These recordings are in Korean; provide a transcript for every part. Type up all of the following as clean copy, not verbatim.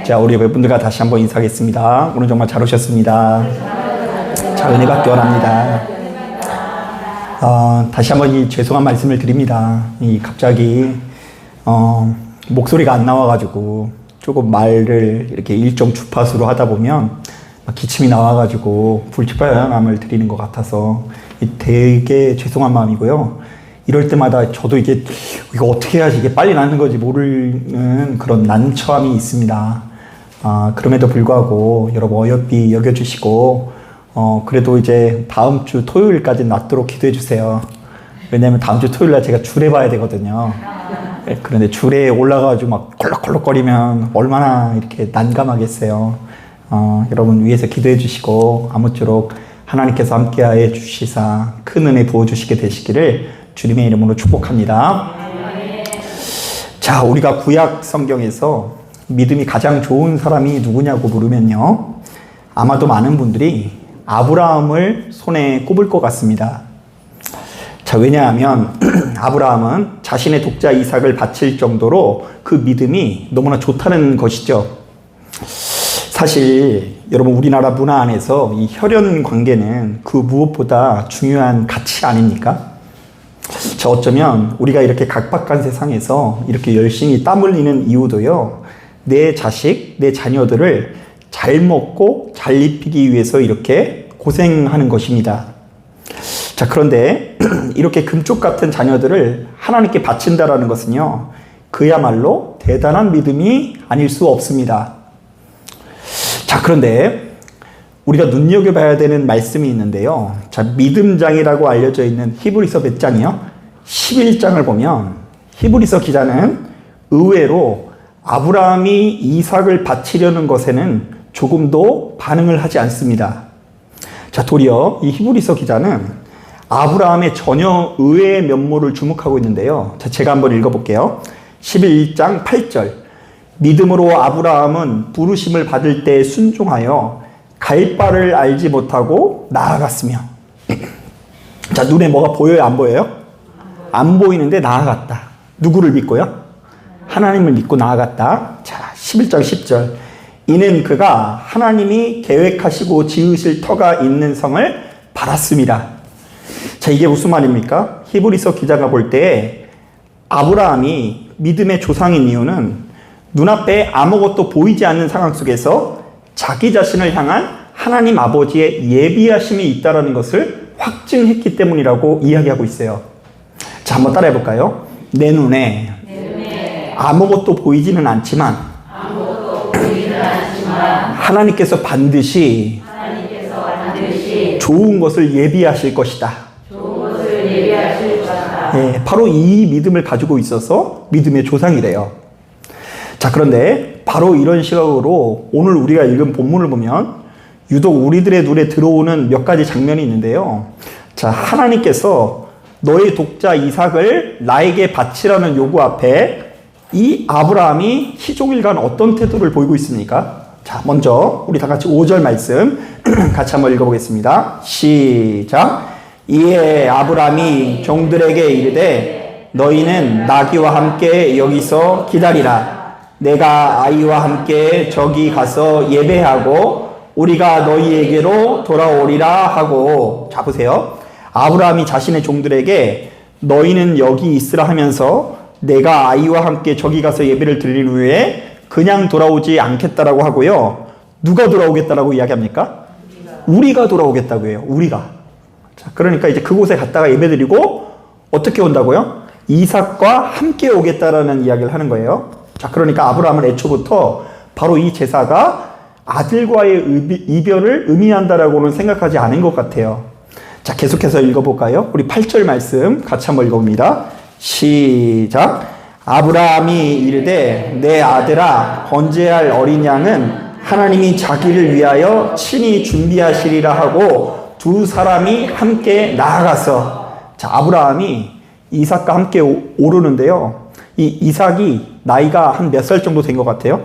자, 우리 예배분들과 다시 한번 인사하겠습니다. 오늘 정말 잘 오셨습니다. 자, 은혜 받기 원합니다. 다시 한번 이 죄송한 말씀을 드립니다. 갑자기 목소리가 안 나와가지고 조금 말을 이렇게 일정 주파수로 하다 보면 기침이 나와가지고 불쾌감을 드리는 것 같아서 되게 죄송한 마음이고요. 이럴 때마다 저도 이거 어떻게 해야지 이게 빨리 낫는 건지 모르는 그런 난처함이 있습니다. 그럼에도 불구하고 여러분 어여삐 여겨주시고 그래도 이제 다음 주 토요일까지 낫도록 기도해 주세요. 왜냐면 다음 주 토요일날 제가 주례 봐야 되거든요. 그런데 주례에 올라가가지고 막 콜록콜록거리면 얼마나 이렇게 난감하겠어요. 여러분 위에서 기도해 주시고 아무쪼록 하나님께서 함께하여 주시사 큰 은혜 부어주시게 되시기를 주님의 이름으로 축복합니다. 자, 우리가 구약 성경에서 믿음이 가장 좋은 사람이 누구냐고 물으면요, 아마도 많은 분들이 아브라함을 손에 꼽을 것 같습니다. 자, 왜냐하면 아브라함은 자신의 독자 이삭을 바칠 정도로 그 믿음이 너무나 좋다는 것이죠. 사실 여러분 우리나라 문화 안에서 이 혈연 관계는 그 무엇보다 중요한 가치 아닙니까? 자, 어쩌면 우리가 이렇게 각박한 세상에서 이렇게 열심히 땀 흘리는 이유도요, 내 자식, 내 자녀들을 잘 먹고 잘 입히기 위해서 이렇게 고생하는 것입니다. 자, 그런데 이렇게 금쪽 같은 자녀들을 하나님께 바친다라는 것은요, 그야말로 대단한 믿음이 아닐 수 없습니다. 자, 그런데 우리가 눈여겨봐야 되는 말씀이 있는데요. 자, 믿음장이라고 알려져 있는 히브리서 몇 장이요? 11장을 보면 히브리서 기자는 의외로 아브라함이 이삭을 바치려는 것에는 조금도 반응을 하지 않습니다. 자, 도리어 이 히브리서 기자는 아브라함의 전혀 의외의 면모를 주목하고 있는데요. 자, 제가 한번 읽어볼게요. 11장 8절. 믿음으로 아브라함은 부르심을 받을 때 순종하여 갈 바를 알지 못하고 나아갔으며. 자, 눈에 뭐가 보여요? 안 보여요? 안 보이는데 나아갔다. 누구를 믿고요? 하나님을 믿고 나아갔다. 자, 11장 10절. 이는 그가 하나님이 계획하시고 지으실 터가 있는 성을 바랐습니다. 자, 이게 무슨 말입니까? 히브리서 기자가 볼 때 아브라함이 믿음의 조상인 이유는 눈앞에 아무것도 보이지 않는 상황 속에서 자기 자신을 향한 하나님 아버지의 예비하심이 있다는 것을 확증했기 때문이라고 이야기하고 있어요. 자, 한번 따라해 볼까요? 내 눈에 아무것도 보이지는 않지만 하나님께서 반드시 좋은 것을 예비하실 것이다. 예, 바로 이 믿음을 가지고 있어서 믿음의 조상이래요. 자, 그런데 바로 이런 시각으로 오늘 우리가 읽은 본문을 보면 유독 우리들의 눈에 들어오는 몇 가지 장면이 있는데요. 자, 하나님께서 너의 독자 이삭을 나에게 바치라는 요구 앞에 이 아브라함이 희족일간 어떤 태도를 보이고 있습니까? 자, 먼저 우리 다 같이 5절 말씀 같이 한번 읽어보겠습니다. 시작. 이에 아브라함이 종들에게 이르되 너희는 나귀와 함께 여기서 기다리라. 내가 아이와 함께 저기 가서 예배하고 우리가 너희에게로 돌아오리라 하고. 자, 보세요. 아브라함이 자신의 종들에게 너희는 여기 있으라 하면서 내가 아이와 함께 저기 가서 예배를 드릴 후에 그냥 돌아오지 않겠다라고 하고요. 누가 돌아오겠다라고 이야기합니까? 우리가 돌아오겠다고 해요. 우리가. 자, 그러니까 이제 그곳에 갔다가 예배 드리고 어떻게 온다고요? 이삭과 함께 오겠다라는 이야기를 하는 거예요. 자, 그러니까 아브라함은 애초부터 바로 이 제사가 아들과의 이별을 의미한다라고는 생각하지 않은 것 같아요. 자, 계속해서 읽어볼까요? 우리 8절 말씀 같이 한번 읽어봅니다. 시작. 아브라함이 이르되 내 아들아 번제할 어린 양은 하나님이 자기를 위하여 친히 준비하시리라 하고 두 사람이 함께 나아가서. 자, 아브라함이 이삭과 함께 오르는데요. 이 이삭이 나이가 한 몇 살 정도 된 것 같아요?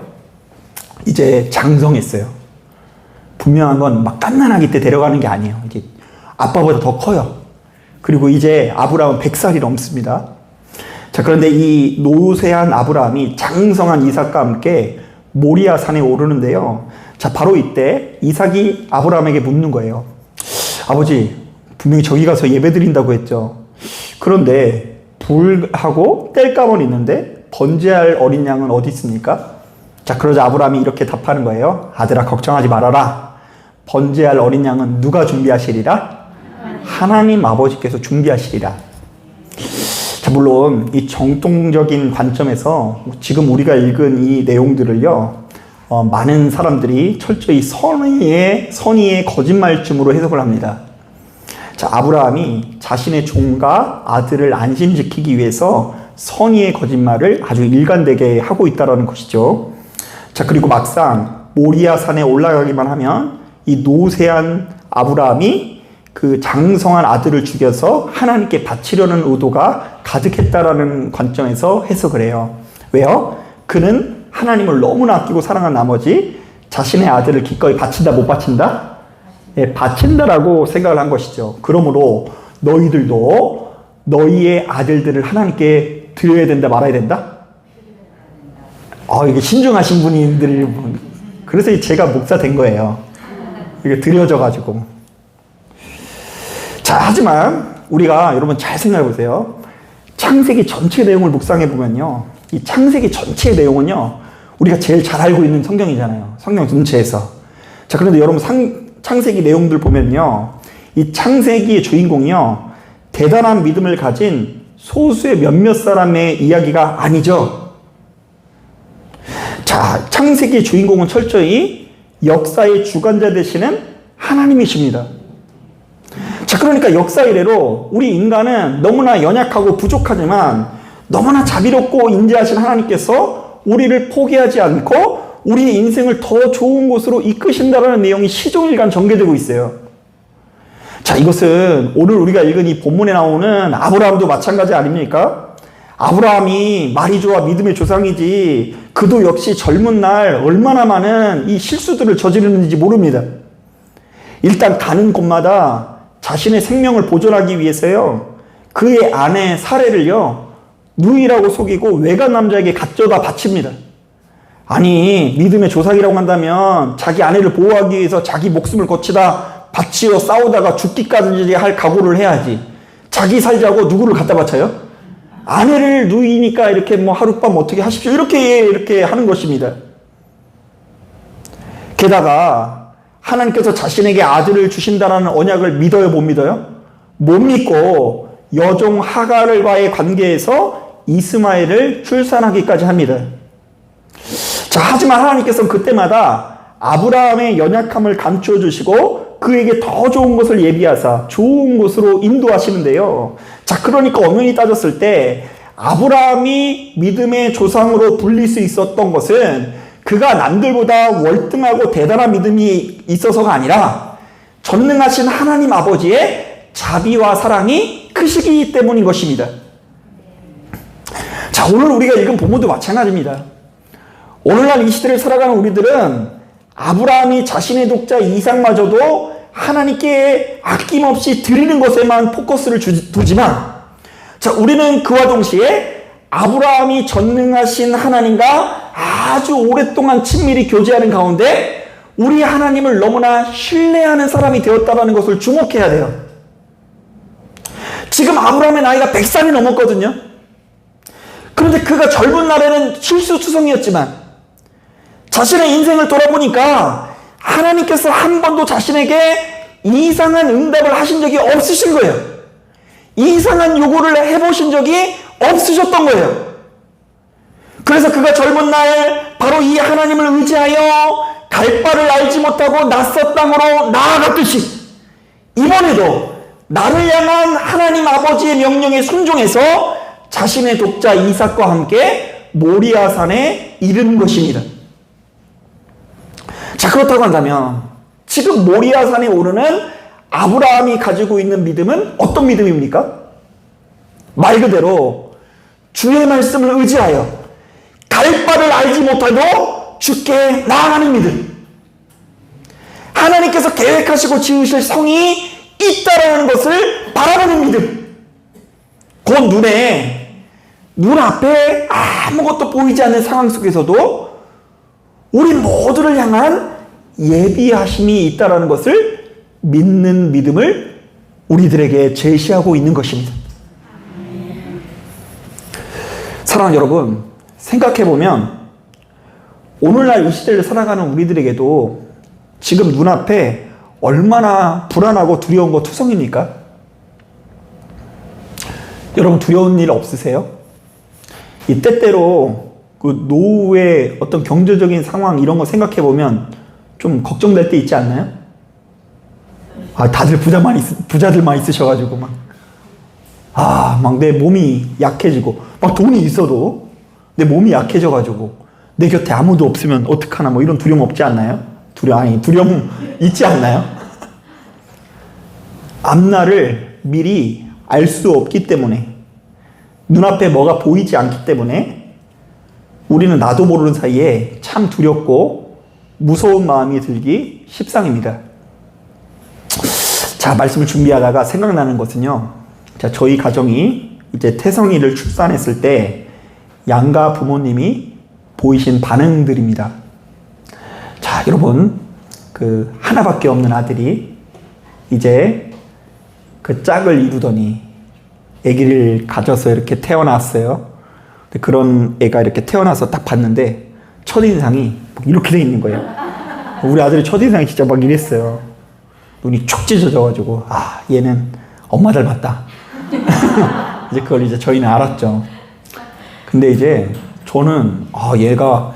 이제 장성했어요. 분명한 건 막 갓난아기 때 데려가는 게 아니에요. 이제 아빠보다 더 커요. 그리고 이제 아브라함은 100살이 넘습니다. 자, 그런데 이 노쇠한 아브라함이 장성한 이삭과 함께 모리아 산에 오르는데요. 자, 바로 이때 이삭이 아브라함에게 묻는 거예요. 아버지, 분명히 저기 가서 예배 드린다고 했죠. 그런데 불하고 땔감은 있는데 번제할 어린 양은 어디 있습니까? 자, 그러자 아브라함이 이렇게 답하는 거예요. 아들아, 걱정하지 말아라. 번제할 어린 양은 누가 준비하시리라? 하나님 아버지께서 준비하시리라. 자, 물론 이 정통적인 관점에서 지금 우리가 읽은 이 내용들을요, 많은 사람들이 철저히 선의의 거짓말쯤으로 해석을 합니다. 자, 아브라함이 자신의 종과 아들을 안심시키기 위해서 선의의 거짓말을 아주 일관되게 하고 있다는 것이죠. 자, 그리고 막상 모리아 산에 올라가기만 하면 이 노쇠한 아브라함이 그 장성한 아들을 죽여서 하나님께 바치려는 의도가 가득했다라는 관점에서 해석을 해요. 왜요? 그는 하나님을 너무나 아끼고 사랑한 나머지 자신의 아들을 기꺼이 바친다, 못 바친다? 예, 바친다라고 생각을 한 것이죠. 그러므로 너희들도 너희의 아들들을 하나님께 드려야 된다, 말아야 된다? 이게 신중하신 분들이, 그래서 제가 목사 된 거예요. 이게 드려져가지고. 자, 하지만 우리가 여러분 잘 생각해 보세요. 창세기 전체 내용을 묵상해 보면요, 이 창세기 전체의 내용은요, 우리가 제일 잘 알고 있는 성경이잖아요. 성경 전체에서. 자, 그런데 여러분 창세기 내용들 보면요, 이 창세기의 주인공이요, 대단한 믿음을 가진 소수의 몇몇 사람의 이야기가 아니죠. 자, 창세기의 주인공은 철저히 역사의 주관자 되시는 하나님이십니다. 자, 그러니까 역사 이래로 우리 인간은 너무나 연약하고 부족하지만 너무나 자비롭고 인자하신 하나님께서 우리를 포기하지 않고 우리의 인생을 더 좋은 곳으로 이끄신다는 내용이 시종일관 전개되고 있어요. 자, 이것은 오늘 우리가 읽은 이 본문에 나오는 아브라함도 마찬가지 아닙니까? 아브라함이 말이 좋아 믿음의 조상이지 그도 역시 젊은 날 얼마나 많은 이 실수들을 저지르는지 모릅니다. 일단 가는 곳마다 자신의 생명을 보존하기 위해서요, 그의 아내 사례를요, 누이라고 속이고 외간 남자에게 가져다 바칩니다. 아니, 믿음의 조상이라고 한다면 자기 아내를 보호하기 위해서 자기 목숨을 거치다 바치어 싸우다가 죽기까지 할 각오를 해야지. 자기 살자고 누구를 갖다 바쳐요? 아내를 누이니까 이렇게 뭐 하룻밤 어떻게 하십시오, 이렇게 하는 것입니다. 게다가 하나님께서 자신에게 아들을 주신다는 언약을 믿어요, 못 믿어요? 못 믿고 여종 하갈과의 관계에서 이스마엘을 출산하기까지 합니다. 자, 하지만 하나님께서는 그때마다 아브라함의 연약함을 감추어 주시고 그에게 더 좋은 것을 예비하사 좋은 곳으로 인도하시는데요. 자, 그러니까 엄연히 따졌을 때 아브라함이 믿음의 조상으로 불릴 수 있었던 것은 그가 남들보다 월등하고 대단한 믿음이 있어서가 아니라 전능하신 하나님 아버지의 자비와 사랑이 크시기 때문인 것입니다. 자, 오늘 우리가 읽은 본문도 마찬가지입니다. 오늘날 이 시대를 살아가는 우리들은 아브라함이 자신의 독자 이삭마저도 하나님께 아낌없이 드리는 것에만 포커스를 두지만, 자, 우리는 그와 동시에 아브라함이 전능하신 하나님과 아주 오랫동안 친밀히 교제하는 가운데 우리 하나님을 너무나 신뢰하는 사람이 되었다는 것을 주목해야 돼요. 지금 아브라함의 나이가 100살이 넘었거든요. 그런데 그가 젊은 날에는 실수투성이었지만 자신의 인생을 돌아보니까 하나님께서 한 번도 자신에게 이상한 응답을 하신 적이 없으신 거예요. 이상한 요구를 해보신 적이 없으셨던 거예요. 그래서 그가 젊은 날 바로 이 하나님을 의지하여 갈 바를 알지 못하고 낯선 땅으로 나아갔듯이 이번에도 나를 향한 하나님 아버지의 명령에 순종해서 자신의 독자 이삭과 함께 모리아산에 이르는 것입니다. 자, 그렇다고 한다면 지금 모리아산에 오르는 아브라함이 가지고 있는 믿음은 어떤 믿음입니까? 말 그대로 주의 말씀을 의지하여 갈 바를 알지 못해도 주께 나아가는 믿음. 하나님께서 계획하시고 지으실 성이 있다라는 것을 바라보는 믿음. 곧 눈앞에 아무것도 보이지 않는 상황 속에서도 우리 모두를 향한 예비하심이 있다라는 것을 믿는 믿음을 우리들에게 제시하고 있는 것입니다. 사랑하는 여러분, 생각해보면 오늘날 이 시대를 살아가는 우리들에게도 지금 눈앞에 얼마나 불안하고 두려운 거 투성입니까? 여러분 두려운 일 없으세요? 이 때때로 그 노후의 어떤 경제적인 상황 이런 거 생각해보면 좀 걱정될 때 있지 않나요? 다들 부자들만 있으셔가지고 막 내 몸이 약해지고 막 돈이 있어도 내 몸이 약해져가지고 내 곁에 아무도 없으면 어떡하나 뭐 이런 두려움 없지 않나요? 두려움 있지 않나요? 앞날을 미리 알 수 없기 때문에 눈앞에 뭐가 보이지 않기 때문에 우리는 나도 모르는 사이에 참 두렵고 무서운 마음이 들기 십상입니다. 자, 말씀을 준비하다가 생각나는 것은요. 자, 저희 가정이 이제 태성이를 출산했을 때 양가 부모님이 보이신 반응들입니다. 자, 여러분, 그 하나밖에 없는 아들이 이제 그 짝을 이루더니 아기를 가져서 이렇게 태어났어요. 그런 애가 이렇게 태어나서 딱 봤는데 첫인상이 이렇게 돼 있는 거예요. 우리 아들이 첫인상이 진짜 막 이랬어요. 눈이 촉 찢어져가지고 얘는 엄마 닮았다. 이제 그걸 이제 저희는 알았죠. 근데 이제 저는 얘가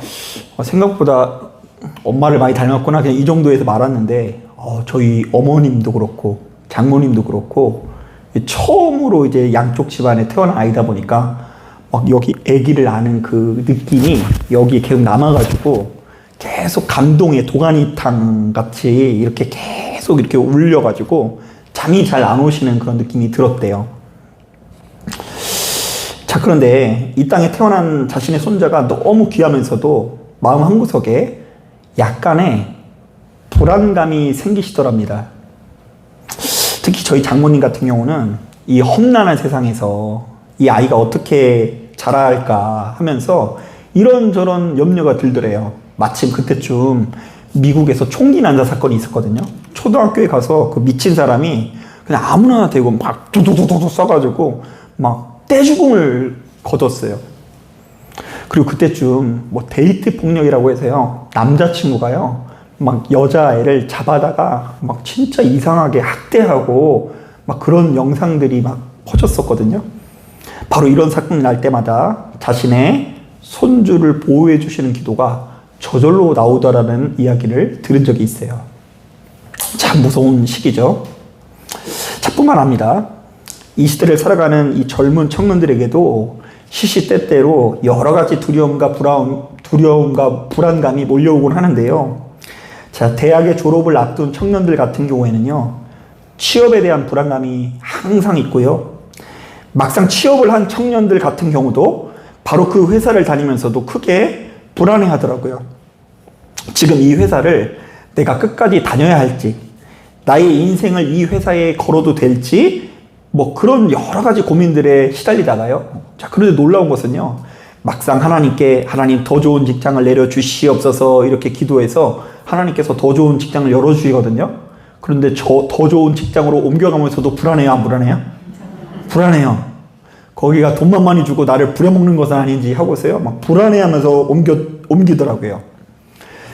생각보다 엄마를 많이 닮았구나 그냥 이 정도에서 말았는데 저희 어머님도 그렇고 장모님도 그렇고 처음으로 이제 양쪽 집안에 태어난 아이다 보니까 막 여기 아기를 아는 그 느낌이 여기에 계속 남아가지고 계속 감동의 도가니탕 같이 이렇게 계속 이렇게 울려가지고 잠이 잘 안 오시는 그런 느낌이 들었대요. 자, 그런데 이 땅에 태어난 자신의 손자가 너무 귀하면서도 마음 한구석에 약간의 불안감이 생기시더랍니다. 특히 저희 장모님 같은 경우는 이 험난한 세상에서 이 아이가 어떻게 자랄까 하면서 이런저런 염려가 들더래요. 마침 그때쯤 미국에서 총기 난사 사건이 있었거든요. 초등학교에 가서 그 미친 사람이 그냥 아무나 대고 막 두두두두 써가지고 막 떼죽음을 거뒀어요. 그리고 그때쯤 뭐 데이트 폭력이라고 해서요. 남자친구가요. 막 여자애를 잡아다가 막 진짜 이상하게 학대하고 막 그런 영상들이 막 퍼졌었거든요. 바로 이런 사건이 날 때마다 자신의 손주를 보호해 주시는 기도가 저절로 나오더라는 이야기를 들은 적이 있어요. 참 무서운 시기죠. 자, 뿐만 아니라 이 시대를 살아가는 이 젊은 청년들에게도 시시때때로 여러 가지 두려움과 불안감이 몰려오곤 하는데요. 자, 대학의 졸업을 앞둔 청년들 같은 경우에는요, 취업에 대한 불안감이 항상 있고요. 막상 취업을 한 청년들 같은 경우도 바로 그 회사를 다니면서도 크게 불안해 하더라고요. 지금 이 회사를 내가 끝까지 다녀야 할지, 나의 인생을 이 회사에 걸어도 될지, 뭐 그런 여러 가지 고민들에 시달리다가요. 자, 그런데 놀라운 것은요, 막상 하나님께 하나님 더 좋은 직장을 내려주시옵소서 이렇게 기도해서 하나님께서 더 좋은 직장을 열어주시거든요. 그런데 더 좋은 직장으로 옮겨가면서도 불안해요, 안 불안해요? 불안해요. 거기가 돈만 많이 주고 나를 부려먹는 것은 아닌지 하고서요, 막 불안해하면서 옮기더라고요.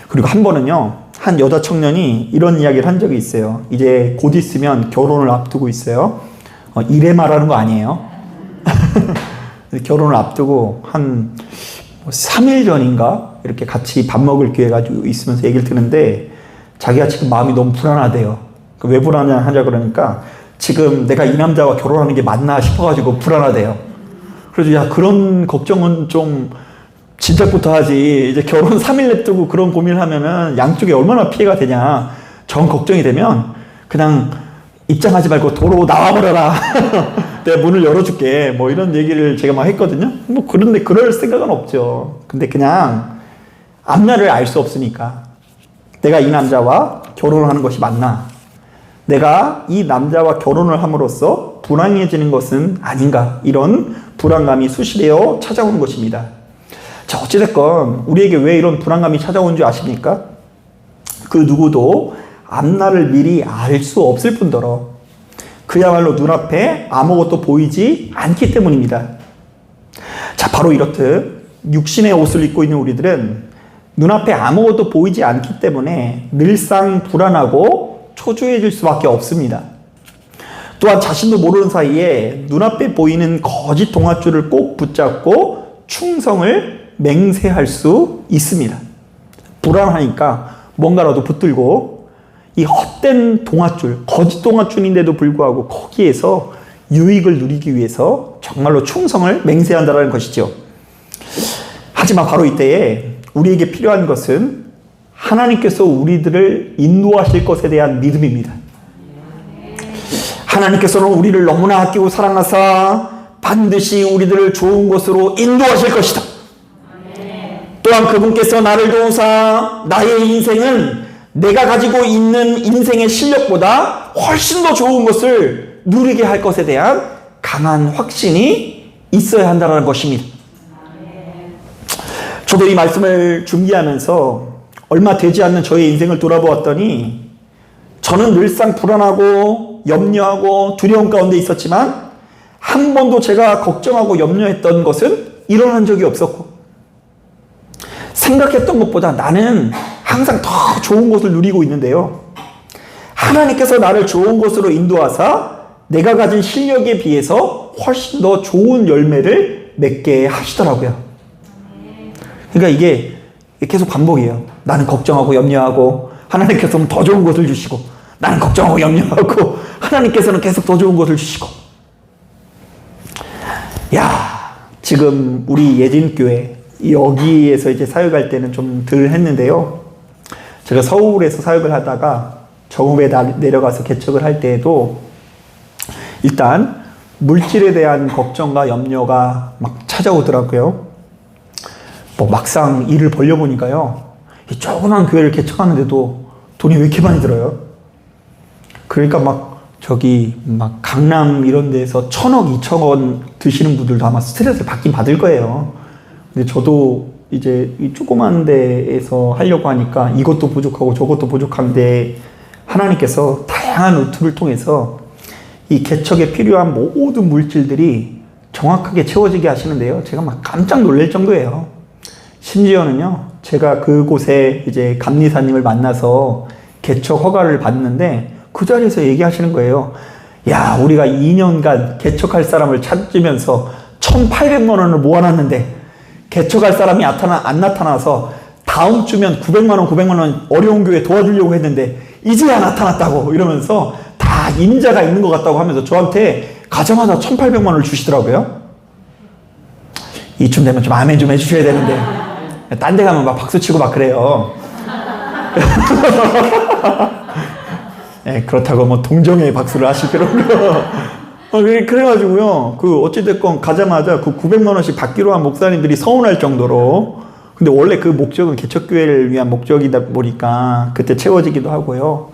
그리고 한 번은요, 한 여자 청년이 이런 이야기를 한 적이 있어요. 이제 곧 있으면 결혼을 앞두고 있어요. 이래 말하는 거 아니에요. 결혼을 앞두고 한 3일 전인가 이렇게 같이 밥 먹을 기회가 있으면서 얘기를 듣는데 자기가 지금 마음이 너무 불안하대요. 왜 불안하냐 그러니까 지금 내가 이 남자와 결혼하는 게 맞나 싶어가지고 불안하대요. 그래서 야, 그런 걱정은 좀 진작부터 하지. 이제 결혼 3일 냅두고 그런 고민을 하면은 양쪽에 얼마나 피해가 되냐. 정 걱정이 되면 그냥 입장하지 말고 도로 나와버려라. 내가 문을 열어줄게. 뭐 이런 얘기를 제가 막 했거든요. 뭐 그런데 그럴 생각은 없죠. 근데 그냥 앞날을 알 수 없으니까 내가 이 남자와 결혼을 하는 것이 맞나? 내가 이 남자와 결혼을 함으로써 불안해지는 것은 아닌가? 이런 불안감이 수시되어 찾아오는 것입니다. 자, 어찌됐건 우리에게 왜 이런 불안감이 찾아온 줄 아십니까? 그 누구도 앞날을 미리 알 수 없을 뿐더러 그야말로 눈앞에 아무것도 보이지 않기 때문입니다. 자, 바로 이렇듯 육신의 옷을 입고 있는 우리들은 눈앞에 아무것도 보이지 않기 때문에 늘상 불안하고 초조해질 수밖에 없습니다. 또한 자신도 모르는 사이에 눈앞에 보이는 거짓 동아줄을 꼭 붙잡고 충성을 맹세할 수 있습니다. 불안하니까 뭔가라도 붙들고 이 헛된 동아줄, 거짓 동아줄인데도 불구하고 거기에서 유익을 누리기 위해서 정말로 충성을 맹세한다는 것이죠. 하지만 바로 이때에 우리에게 필요한 것은 하나님께서 우리들을 인도하실 것에 대한 믿음입니다. 하나님께서는 우리를 너무나 아끼고 사랑하사 반드시 우리들을 좋은 곳으로 인도하실 것이다. 또한 그분께서 나를 도우사 나의 인생은 내가 가지고 있는 인생의 실력보다 훨씬 더 좋은 것을 누리게 할 것에 대한 강한 확신이 있어야 한다는 것입니다. 저도 이 말씀을 준비하면서 얼마 되지 않는 저의 인생을 돌아보았더니 저는 늘상 불안하고 염려하고 두려움 가운데 있었지만 한 번도 제가 걱정하고 염려했던 것은 일어난 적이 없었고 생각했던 것보다 나는 항상 더 좋은 것을 누리고 있는데요. 하나님께서 나를 좋은 곳으로 인도하사 내가 가진 실력에 비해서 훨씬 더 좋은 열매를 맺게 하시더라고요. 그러니까 이게 계속 반복이에요. 나는 걱정하고 염려하고 하나님께서는 더 좋은 것을 주시고 나는 걱정하고 염려하고 하나님께서는 계속 더 좋은 것을 주시고. 야, 지금 우리 예진교회 여기에서 이제 사역할 때는 좀 덜 했는데요. 제가 서울에서 사역을 하다가 정읍에 내려가서 개척을 할 때에도 일단 물질에 대한 걱정과 염려가 막 찾아오더라고요. 뭐 막상 일을 벌려보니까요, 이 조그만 교회를 개척하는데도 돈이 왜 이렇게 많이 들어요? 그러니까 막 강남 이런 데서 1,000억, 2,000원 드시는 분들도 아마 스트레스를 받긴 받을 거예요. 근데 저도 이제 이 조그만 데에서 하려고 하니까 이것도 부족하고 저것도 부족한데 하나님께서 다양한 루트를 통해서 이 개척에 필요한 모든 물질들이 정확하게 채워지게 하시는데요. 제가 막 깜짝 놀랄 정도예요. 심지어는요, 제가 그곳에 이제 감리사님을 만나서 개척 허가를 받는데 그 자리에서 얘기하시는 거예요. 야, 우리가 2년간 개척할 사람을 찾으면서 1,800만 원을 모아놨는데 개척할 사람이 안 나타나서 다음 주면 900만 원 어려운 교회 도와주려고 했는데 이제야 나타났다고 이러면서 다 임자가 있는 것 같다고 하면서 저한테 가자마자 1,800만 원을 주시더라고요. 이쯤 되면 좀 아멘 좀 해주셔야 되는데 딴 데 가면 막 박수치고 막 그래요. 네, 그렇다고 뭐 동정의 박수를 하실 필요는 그래가지고요, 어찌됐건 가자마자 900만 원씩 받기로 한 목사님들이 서운할 정도로, 근데 원래 그 목적은 개척교회를 위한 목적이다 보니까 그때 채워지기도 하고요.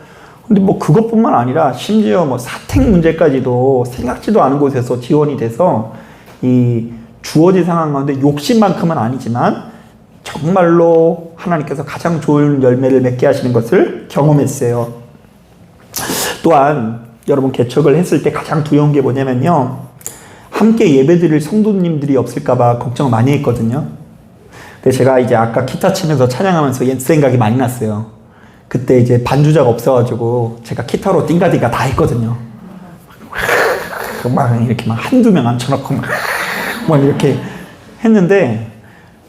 근데 뭐 그것뿐만 아니라 심지어 뭐 사택 문제까지도 생각지도 않은 곳에서 지원이 돼서 이 주어진 상황 가운데 욕심만큼은 아니지만 정말로 하나님께서 가장 좋은 열매를 맺게 하시는 것을 경험했어요. 또한 여러분 개척을 했을 때 가장 두려운 게 뭐냐면요, 함께 예배드릴 성도님들이 없을까봐 걱정을 많이 했거든요. 근데 제가 이제 아까 기타 치면서 찬양하면서 옛 생각이 많이 났어요. 그때 이제 반주자가 없어가지고 제가 기타로 띵가띵가 다 했거든요. 막 이렇게 막 한두 명 앉혀놓고 막 이렇게 했는데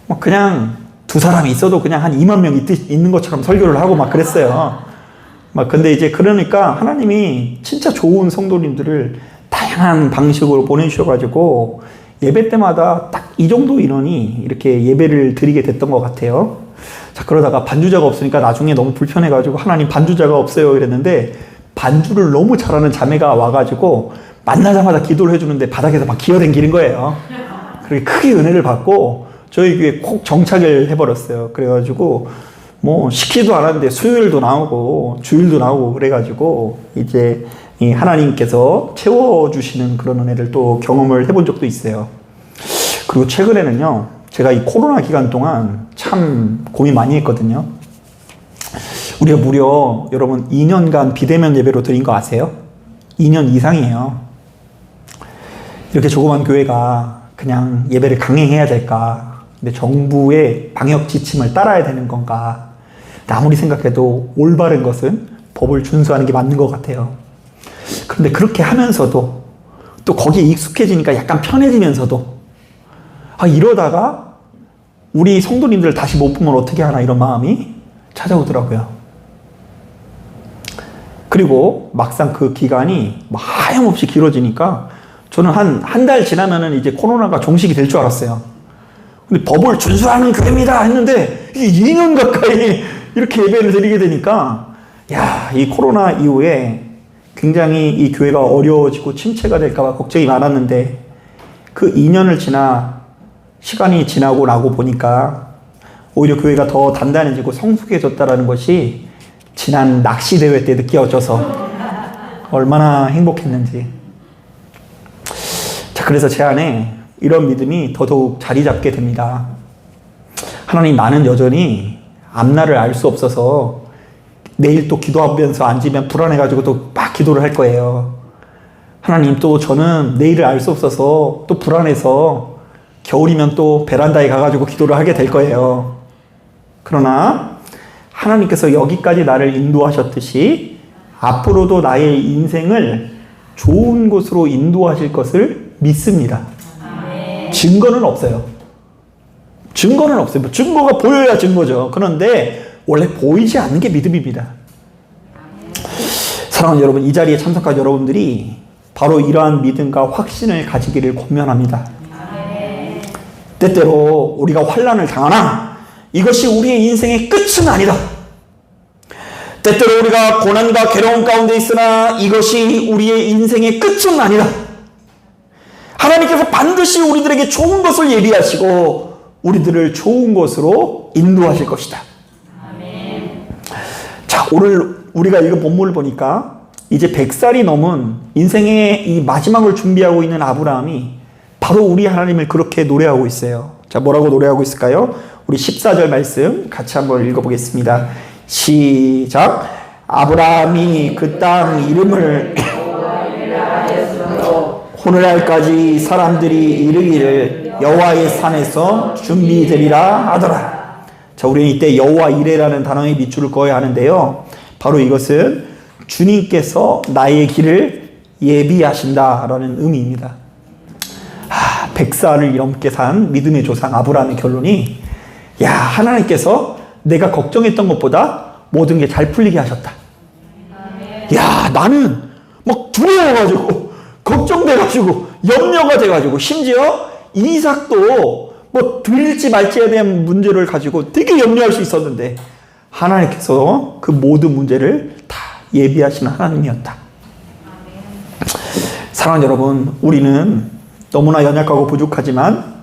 뭐 그냥 두 사람이 있어도 그냥 한 2만 명 있는 것처럼 설교를 하고 막 그랬어요. 근데 이제 그러니까 하나님이 진짜 좋은 성도님들을 다양한 방식으로 보내주셔가지고 예배 때마다 딱 이 정도 인원이 이렇게 예배를 드리게 됐던 것 같아요. 자, 그러다가 반주자가 없으니까 나중에 너무 불편해가지고 하나님 반주자가 없어요 이랬는데 반주를 너무 잘하는 자매가 와가지고 만나자마자 기도를 해주는데 바닥에서 막 기어댕기는 거예요. 그렇게 크게 은혜를 받고 저희 교회에 콕 정착을 해버렸어요. 그래가지고 뭐 시키지도 않았는데 수요일도 나오고 주일도 나오고 그래가지고 이제 이 하나님께서 채워주시는 그런 은혜를 또 경험을 해본 적도 있어요. 그리고 최근에는요, 제가 이 코로나 기간 동안 참 고민 많이 했거든요. 우리가 무려 여러분 2년간 비대면 예배로 드린 거 아세요? 2년 이상이에요. 이렇게 조그만 교회가 그냥 예배를 강행해야 될까? 근데 정부의 방역 지침을 따라야 되는 건가? 아무리 생각해도 올바른 것은 법을 준수하는 게 맞는 것 같아요. 그런데 그렇게 하면서도 또 거기에 익숙해지니까 약간 편해지면서도 이러다가 우리 성도님들 다시 못 보면 어떻게 하나 이런 마음이 찾아오더라고요. 그리고 막상 그 기간이 하염없이 길어지니까 저는 한 달 지나면은 이제 코로나가 종식이 될 줄 알았어요. 근데 법을 준수하는 교회입니다 했는데 이게 2년 가까이 이렇게 예배를 드리게 되니까 이 코로나 이후에 굉장히 이 교회가 어려워지고 침체가 될까봐 걱정이 많았는데 그 2년을 시간이 지나고 나고 보니까 오히려 교회가 더 단단해지고 성숙해졌다라는 것이 지난 낚시대회 때 느껴져서 얼마나 행복했는지. 자, 그래서 제 안에 이런 믿음이 더더욱 자리 잡게 됩니다. 하나님, 나는 여전히 앞날을 알 수 없어서 내일 또 기도하면서 앉으면 불안해가지고 또 막 기도를 할 거예요. 하나님, 또 저는 내일을 알 수 없어서 또 불안해서 겨울이면 또 베란다에 가가지고 기도를 하게 될 거예요. 그러나 하나님께서 여기까지 나를 인도하셨듯이 앞으로도 나의 인생을 좋은 곳으로 인도하실 것을 믿습니다. 증거는 없어요. 증거는 없어요. 증거가 보여야 증거죠. 그런데 원래 보이지 않는 게 믿음입니다. 사랑하는 여러분, 이 자리에 참석한 여러분들이 바로 이러한 믿음과 확신을 가지기를 권면합니다. 때때로 우리가 환난을 당하나 이것이 우리의 인생의 끝은 아니다. 때때로 우리가 고난과 괴로움 가운데 있으나 이것이 우리의 인생의 끝은 아니다. 하나님께서 반드시 우리들에게 좋은 것을 예비하시고 우리들을 좋은 것으로 인도하실 것이다. 자, 오늘 우리가 읽은 본문을 보니까 이제 100살이 넘은 인생의 이 마지막을 준비하고 있는 아브라함이 바로 우리 하나님을 그렇게 노래하고 있어요. 자, 뭐라고 노래하고 있을까요? 우리 14절 말씀 같이 한번 읽어보겠습니다. 시작. 아브라함이 그 땅 이름을 오늘날까지 사람들이 이르기를 여호와의 산에서 준비되리라 하더라. 자, 우리는 이때 여호와 이레라는 단어에 밑줄을 그어야 하는데요. 바로 이것은 주님께서 나의 길을 예비하신다라는 의미입니다. 100살을 넘게 산 믿음의 조상 아브라함의 결론이 하나님께서 내가 걱정했던 것보다 모든 게 잘 풀리게 하셨다. 나는 막 두려워가지고 걱정돼가지고 염려가 돼가지고 심지어 이삭도 드릴지 말지에 대한 문제를 가지고 되게 염려할 수 있었는데 하나님께서 그 모든 문제를 다 예비하시는 하나님이었다. 사랑하는 여러분, 우리는 너무나 연약하고 부족하지만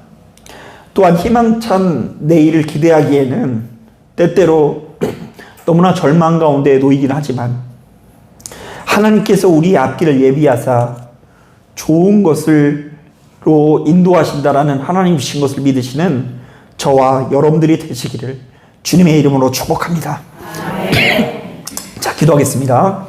또한 희망찬 내일을 기대하기에는 때때로 너무나 절망 가운데 놓이긴 하지만 하나님께서 우리의 앞길을 예비하사 좋은 것으로 인도하신다라는 하나님 주신 것을 믿으시는 저와 여러분들이 되시기를 주님의 이름으로 축복합니다. 자, 기도하겠습니다.